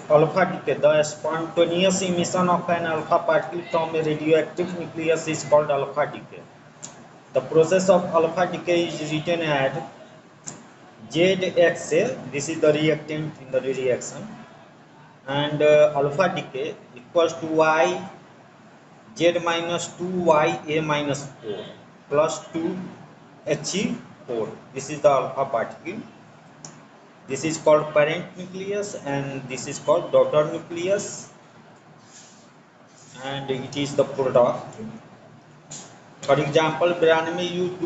alpha decay. The spontaneous emission of an alpha particle from a radioactive nucleus is called alpha decay. The process of alpha decay is written as ZXA. This is the reactant in the reaction, and alpha decay equals to Y Z minus 2 Ya minus 4 plus 2 He4. This is the alpha particle. This is called parent nucleus and this is called daughter nucleus, and it is the product. For example, Beryllium-U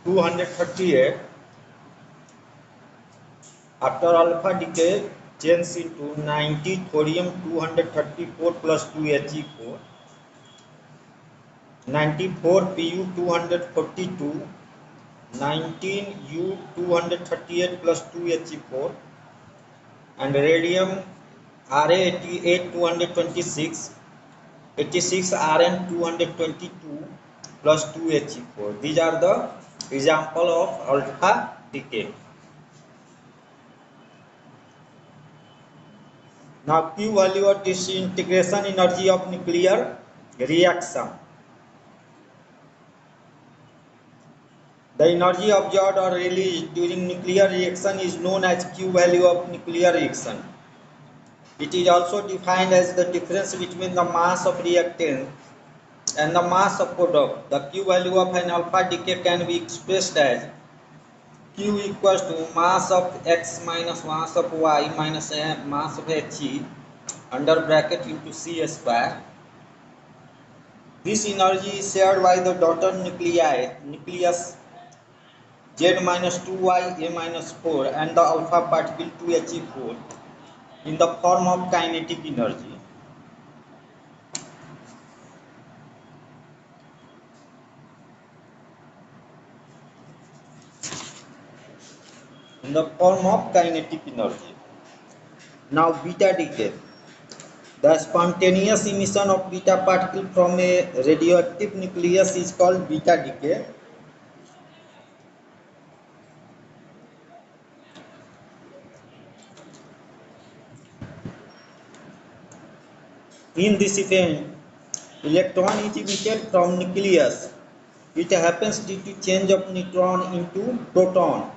238 after alpha decay changes into 90 thorium 234 plus 2 He4, 94 Pu 242, 19 U 238 plus 2 He4, and radium Ra 88 226, 86 Rn 222 plus 2 He4. These are the example of alpha decay. Now Q value of disintegration energy of nuclear reaction. The energy observed or released during nuclear reaction is known as Q value of nuclear reaction. It is also defined as the difference between the mass of reactant and the mass of product. The Q value of an alpha decay can be expressed as Q equals to mass of X minus mass of Y minus mass of He under bracket into C square. This energy is shared by the daughter nucleus Z minus 2Y A minus 4 and the alpha particle 2He4 in the form of kinetic energy. In the form of kinetic energy. Now beta decay. The spontaneous emission of beta particle from a radioactive nucleus is called beta decay. In this event, electron is emitted from nucleus. It happens due to change of neutron into proton,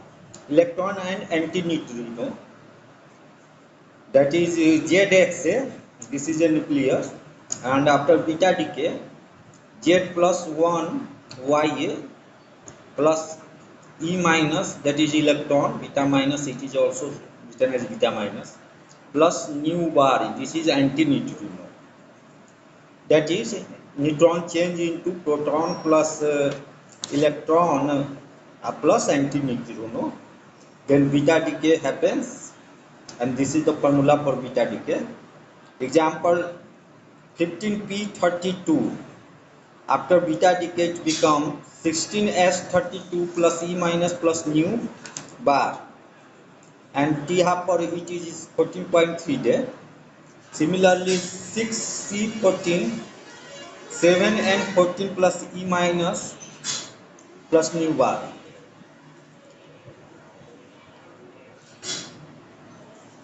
electron and antineutrino. That is ZXA. This is a nucleus, and after beta decay, Z plus 1 Ya plus E minus, that is electron, beta minus, it is also written as beta minus, plus nu bar, this is antineutrino. That is neutron change into proton plus electron plus antineutrino. Then beta decay happens, and this is the formula for beta decay. Example 15p32. After beta decay it becomes 16s32 plus E minus plus nu bar, and T half for it is 14.3 there. Similarly 6c14, 7 and 14 plus E minus plus nu bar.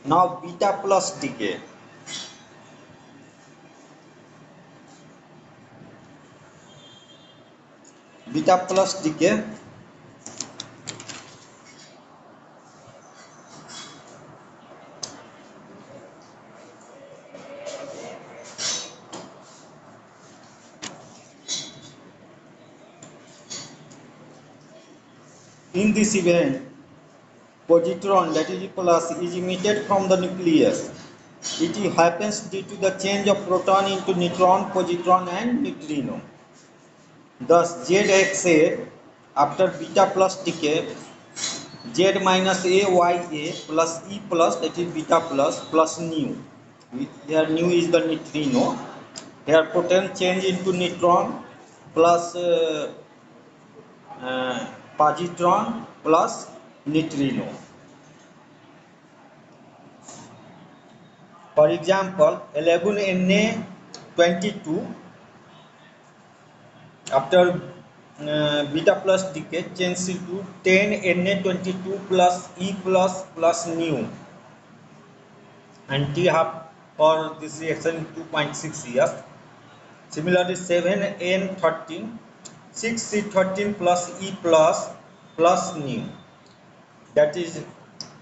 Now beta plus decay. Beta plus decay. In this event, positron, that is plus, is emitted from the nucleus. It happens due to the change of proton into neutron, positron and neutrino. Thus ZXA after beta plus decay, Z minus AYA plus E plus, that is beta plus nu. Here nu is the neutrino. Here proton change into neutron plus positron plus neutrino. For example, 11Na22 after beta plus decay changes into 10Na22 plus E plus nu. and T half for this reaction in 2.6 years. Similarly, 7N13, 6C13 plus E plus nu. That is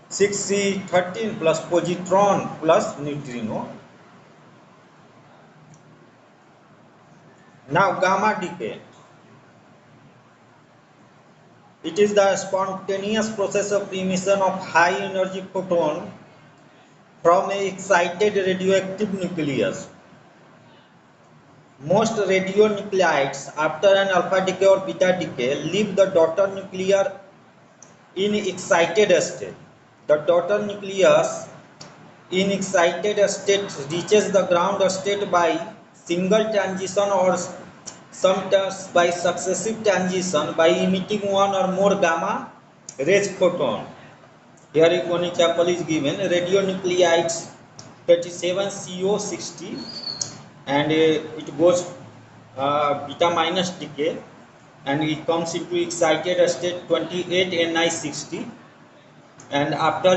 6C13 plus positron plus neutrino. Now gamma decay. It is the spontaneous process of emission of high energy photon from a excited radioactive nucleus. Most radionuclides after an alpha decay or beta decay leave the daughter nuclear in excited state. The daughter nucleus in excited state reaches the ground state by single transition or sometimes by successive transition by emitting one or more gamma rays photon. Here one example is given: radionuclides 37CO60 and it goes beta minus decay and it comes into excited state 28Ni60, and after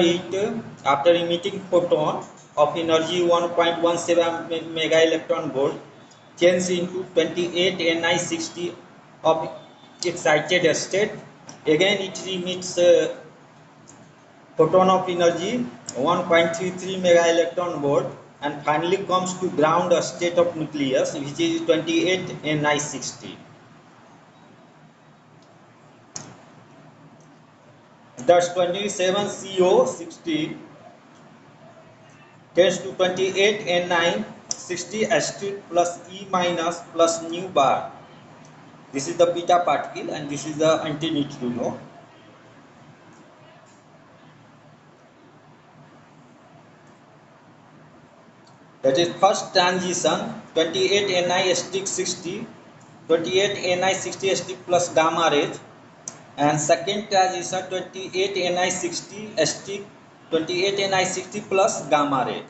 emitting photon of energy 1.17 mega electron volt change into 28Ni60 of excited state. Again it emits photon of energy 1.33 mega electron volt and finally comes to ground state of nucleus, which is 28Ni60. Thus 27CO60 tends to 28Ni60 plus E minus plus nu bar. This is the beta particle and this is the antineutrino. That is first transition 28Ni60 28Ni60 plus gamma rays, and second transition 28Ni60 plus gamma ray.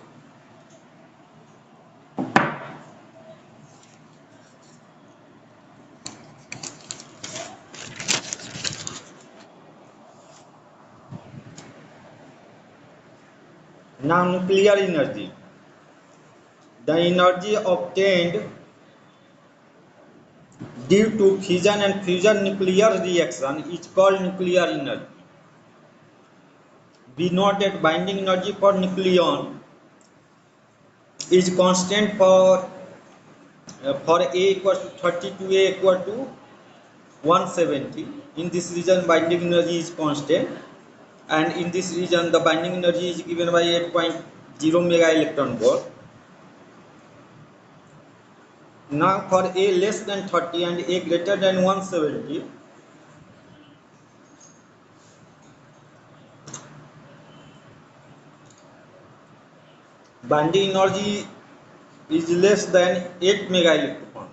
Now nuclear energy. The energy obtained due to fission and fusion nuclear reaction is called nuclear energy. We note that binding energy for nucleon is constant for A equals to 30 to A equal to 170. In this region binding energy is constant, and in this region the binding energy is given by 8.0 mega electron volt. Now for A less than 30 and A greater than 170, binding energy is less than 8 mega electron.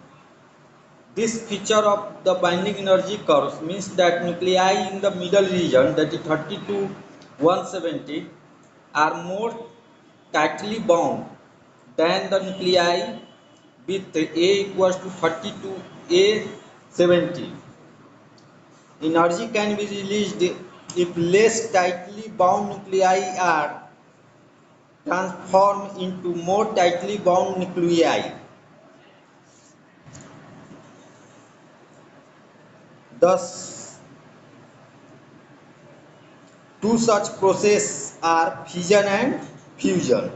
This feature of the binding energy curves means that nuclei in the middle region, that is 30 to 170, are more tightly bound than the nuclei with A equals to 30 to A70. Energy can be released if less tightly bound nuclei are transformed into more tightly bound nuclei. Thus, two such processes are fission and fusion.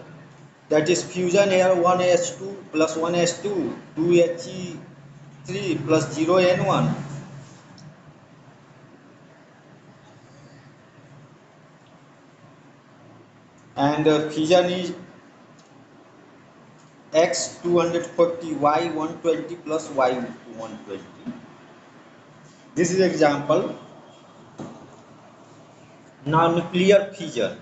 That is fusion here 1H2 plus 1H2, 2He3 plus 0N1. And fission is X240, Y120 plus Y120. This is example. Now nuclear fission.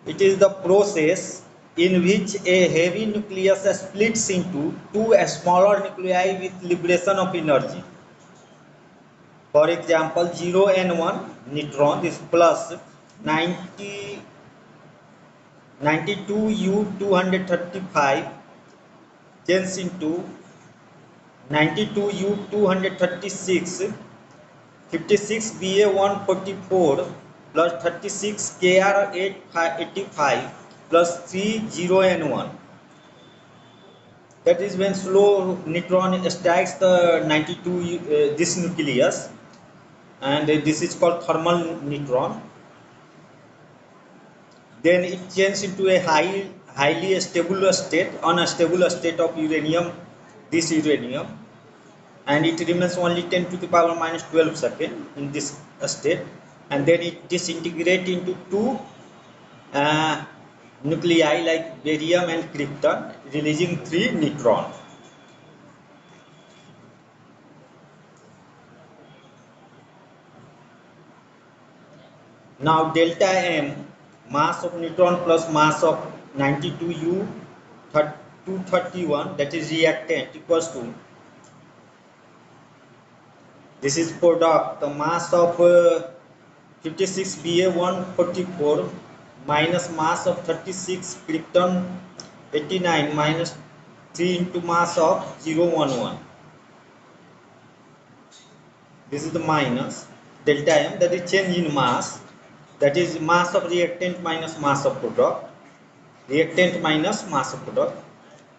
It is the process in which a heavy nucleus splits into two smaller nuclei with liberation of energy. For example, 0N1 neutron is plus 92U235 changes into 92U236, 56Ba144 plus 36Kr85 plus 3 0 and 1. That is when slow neutron strikes the 92 this nucleus, and this is called thermal neutron. Then it changes into a highly stable state, unstable state of uranium, this uranium, and it remains only 10 to the power minus 12 second in this state, and then it disintegrates into two nuclei like barium and krypton, releasing 3 neutrons. Now delta M, mass of neutron plus mass of 92U 231, that is reactant, equals to, this is product, the mass of 56 Ba 144 minus mass of 36 krypton 89 minus 3 into mass of 011. This is the minus delta M, that is change in mass, that is mass of reactant minus mass of product, reactant minus mass of product.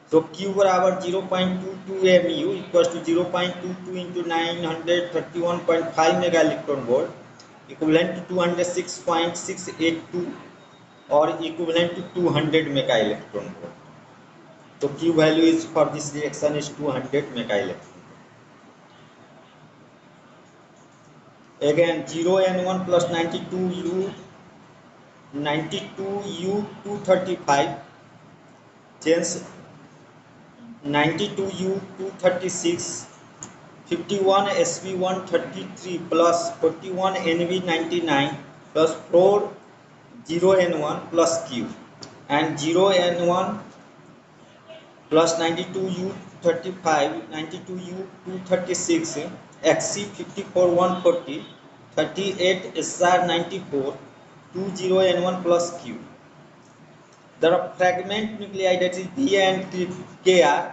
So Q बराबर 0.22 mu equals to 0.22 into 931.5 mega electron volt, equivalent to 206.682 or equivalent to 200 mega electron volt. So Q value is for this reaction is 200 mega electron. Again 0N1 plus 92U 235 change 92U 236 51 SV 133 plus 41 NV 99 plus 4 0N1 plus Q, and 0N1 plus 92U 35 92U 236 XC 54 140 38 SR 94 20N1 plus Q. The fragment nuclei, that is P and Kr,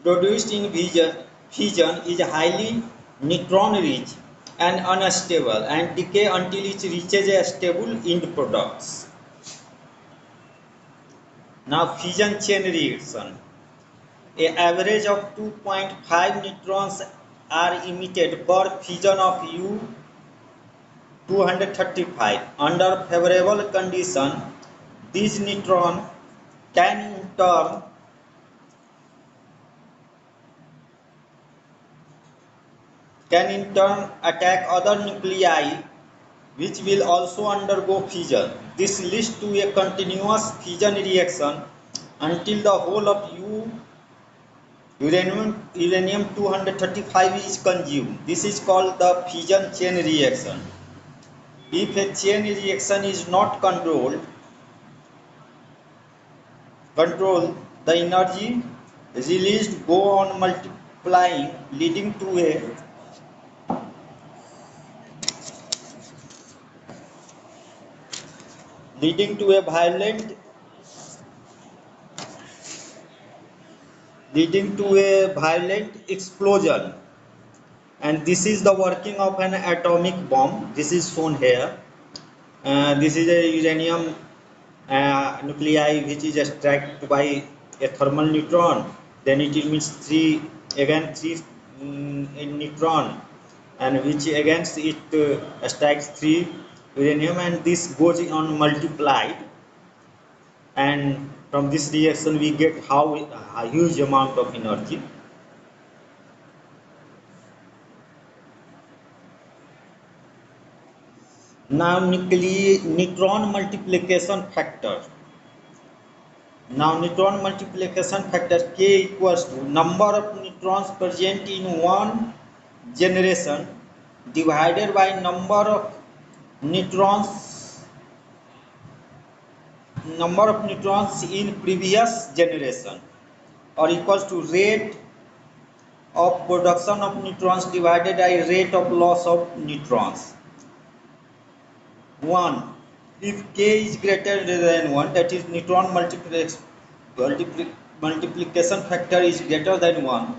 produced in fission is highly neutron rich and unstable and decay until it reaches a stable end products. Now fission chain reaction. An average of 2.5 neutrons are emitted per fission of U 235. Under favorable condition, these neutrons can in turn attack other nuclei which will also undergo fission. This leads to a continuous fission reaction until the whole of uranium 235 is consumed. This is called the fission chain reaction. If a chain reaction is not controlled, the energy released go on multiplying, leading to a violent explosion. And this is the working of an atomic bomb. This is shown here. This is a uranium nuclei which is struck by a thermal neutron. Then it emits three neutron, and which against it strikes 3 uranium, and this goes on multiplied, and from this reaction we get a huge amount of energy. Now neutron multiplication factor. Now neutron multiplication factor K equals to number of neutrons present in one generation divided by number of neutrons in previous generation, or equals to rate of production of neutrons divided by rate of loss of neutrons. 1. If K is greater than 1, that is neutron multiplication factor is greater than 1.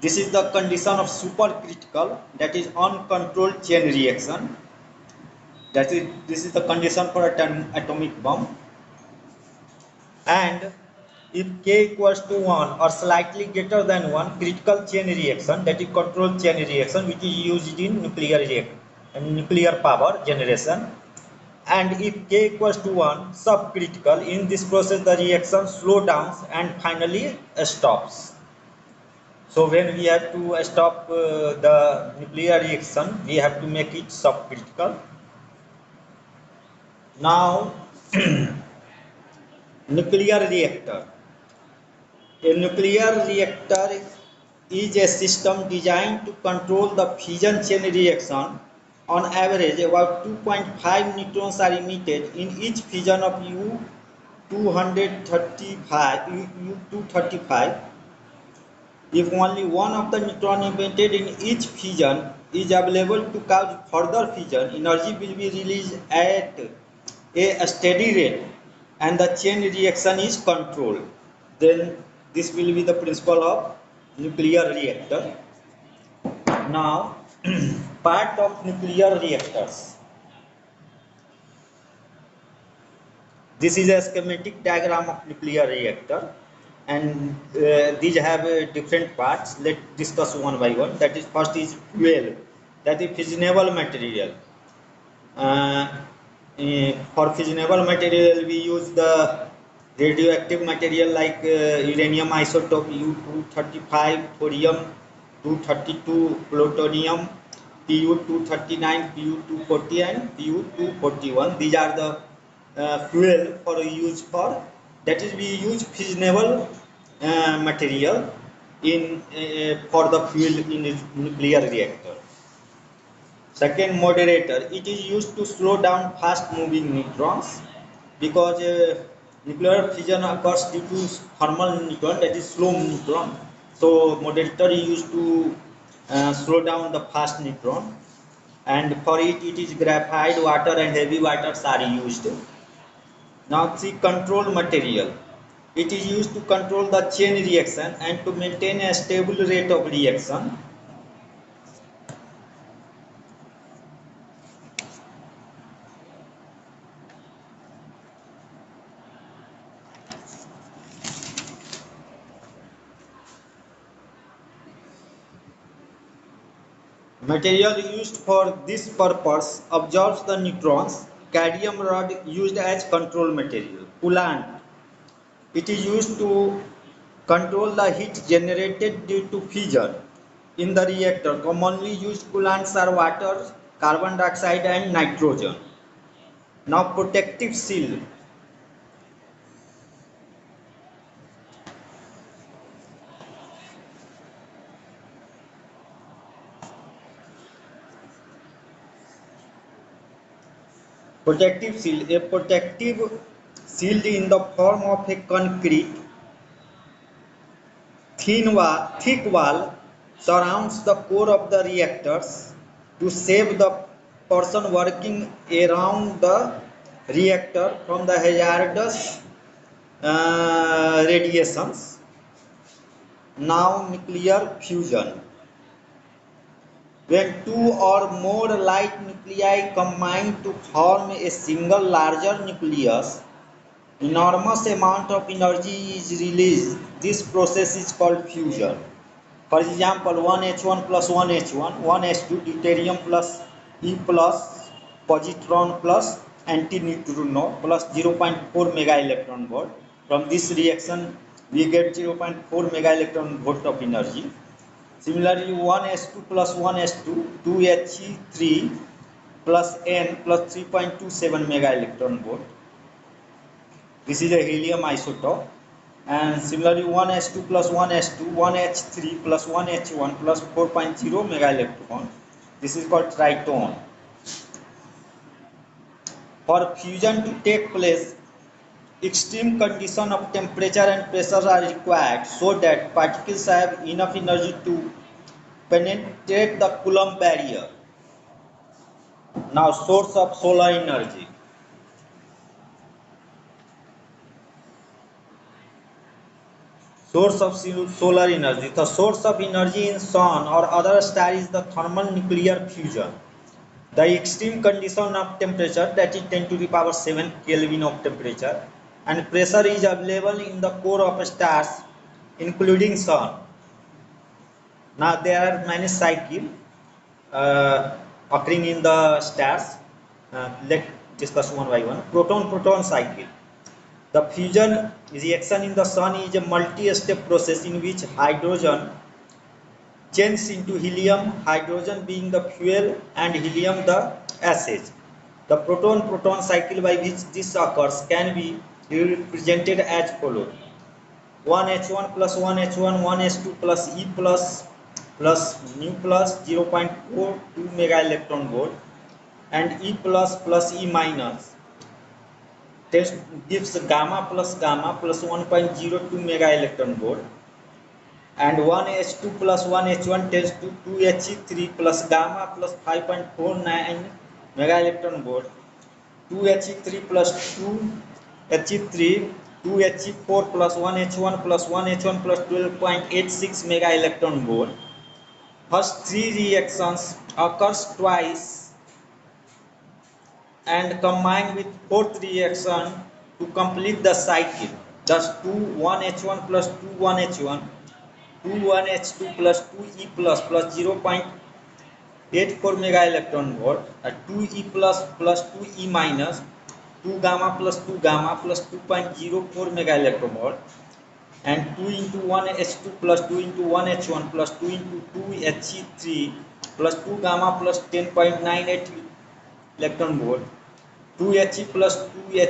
This is the condition of supercritical, that is uncontrolled chain reaction. This is the condition for atomic bomb. And if k equals to 1 or slightly greater than 1, critical chain reaction, that is controlled chain reaction, which is used in nuclear power generation. And if k equals to 1, subcritical, in this process the reaction slows down and finally stops. So when we have to stop the nuclear reaction, we have to make it subcritical. Now, nuclear reactor. A nuclear reactor is a system designed to control the fission chain reaction. On average, about 2.5 neutrons are emitted in each fission of U-235. If only one of the neutrons emitted in each fission is available to cause further fission, energy will be released at a steady rate and the chain reaction is controlled. Then this will be the principle of nuclear reactor. Now, part of nuclear reactors. This is a schematic diagram of nuclear reactor, and these have different parts. Let's discuss one by one. That is, first is fuel, that is fissionable material. For fissionable material, we use the radioactive material like uranium isotope U-235, thorium 232, plutonium Pu-239, Pu-240, and Pu-241. These are the fuel for use for, that is, we use fissionable material in for the fuel in nuclear reactor. Second, moderator. It is used to slow down fast moving neutrons because nuclear fission occurs due to thermal neutron, that is slow neutron. So moderator is used to slow down the fast neutron, and for it is graphite, water, and heavy waters are used. Now see, control material. It is used to control the chain reaction and to maintain a stable rate of reaction. Material used for this purpose absorbs the neutrons. Cadmium rod used as control material. Coolant. It is used to control the heat generated due to fission in the reactor. Commonly used coolants are water, carbon dioxide, and nitrogen. Now, protective seal. Protective seal. A protective shield in the form of a concrete thick wall surrounds the core of the reactors to save the person working around the reactor from the hazardous radiations. Now, nuclear fusion. When two or more light nuclei combine to form a single larger nucleus, enormous amount of energy is released. This process is called fusion. For example, 1H1 plus 1H1, 1H2, deuterium plus E plus, positron plus antineutrino plus 0.4 mega electron volt. From this reaction, we get 0.4 mega electron volt of energy. Similarly, 1H2 plus 1H2, 2He3 plus N plus 3.27 mega electron volt. This is a helium isotope. And similarly, 1H2 plus 1H2, 1H3 plus 1H1 plus 4.0 mega electron. This is called triton. For fusion to take place, extreme conditions of temperature and pressure are required so that particles have enough energy to penetrate the Coulomb barrier. Now, source of solar energy. Source of solar energy. The source of energy in sun or other star is the thermal nuclear fusion. The extreme condition of temperature, that is 10 to the power 7 Kelvin of temperature, and pressure is available in the core of stars including sun. Now there are many cycles occurring in the stars. Let's discuss one by one. Proton-proton cycle. The fusion reaction in the sun is a multi-step process in which hydrogen changes into helium, hydrogen being the fuel and helium the acid. The proton-proton cycle by which this occurs can be represented as follows: 1h1 plus 1h1, 1h2 plus E plus nu plus 0.42 mega electron volt, and E plus E minus test gives gamma plus 1.02 mega electron volt, and 1h2 plus 1h1 tends to 2he3 plus gamma plus 5.49 mega electron volt, 2he3 plus 2he3 2he4 plus 1h1 plus 1h1 plus 12.86 mega electron volt. First three reactions occurs twice and combine with fourth reaction to complete the cycle. Thus 2 1h1 plus 2 1h1, 2 1h2 plus 2e plus 0.84 mega electron volt, 2e plus 2e minus, 2 gamma plus 2.04 mega electron volt, and 2 into 1 H2 plus 2 into 1 H1 plus 2 into 2 He3 plus 2 gamma plus 10.98 electron volt, 2 He plus 2 He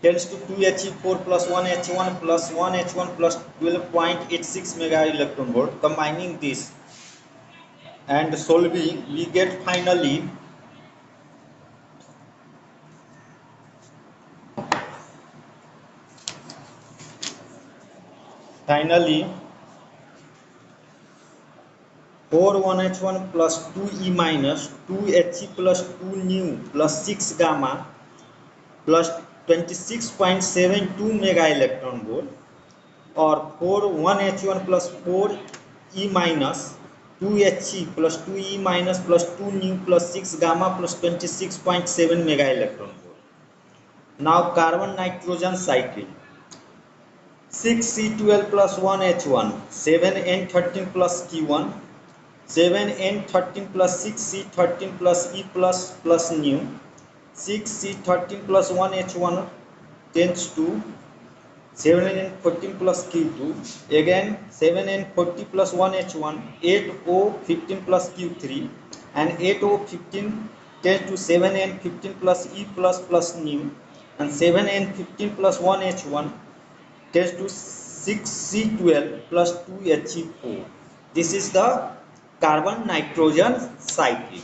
tends to 2 He4 plus 1 H1 plus 1 H1 plus 12.86 mega electron volt. Combining this and solving, we get finally finally 4 1h1 plus 2e minus 2he plus 2 nu plus 6 gamma plus 26.72 mega electron volt, or 4 1h1 plus 4 e minus 2he plus 2e minus plus 2 nu plus 6 gamma plus 26.7 mega electron volt. Now carbon nitrogen cycle. 6C12 plus 1H1, 7N13 plus Q1, 7N13 plus 6C13 plus E plus nu, 6C13 plus 1H1 tends to 7N14 plus Q2, again 7N40 plus 1H1, 8O15 plus Q3, and 8O15 tends to 7N15 plus E plus nu, and 7N15 plus 1H1 tends to 6C12 plus 2He4. This is the carbon nitrogen cycle.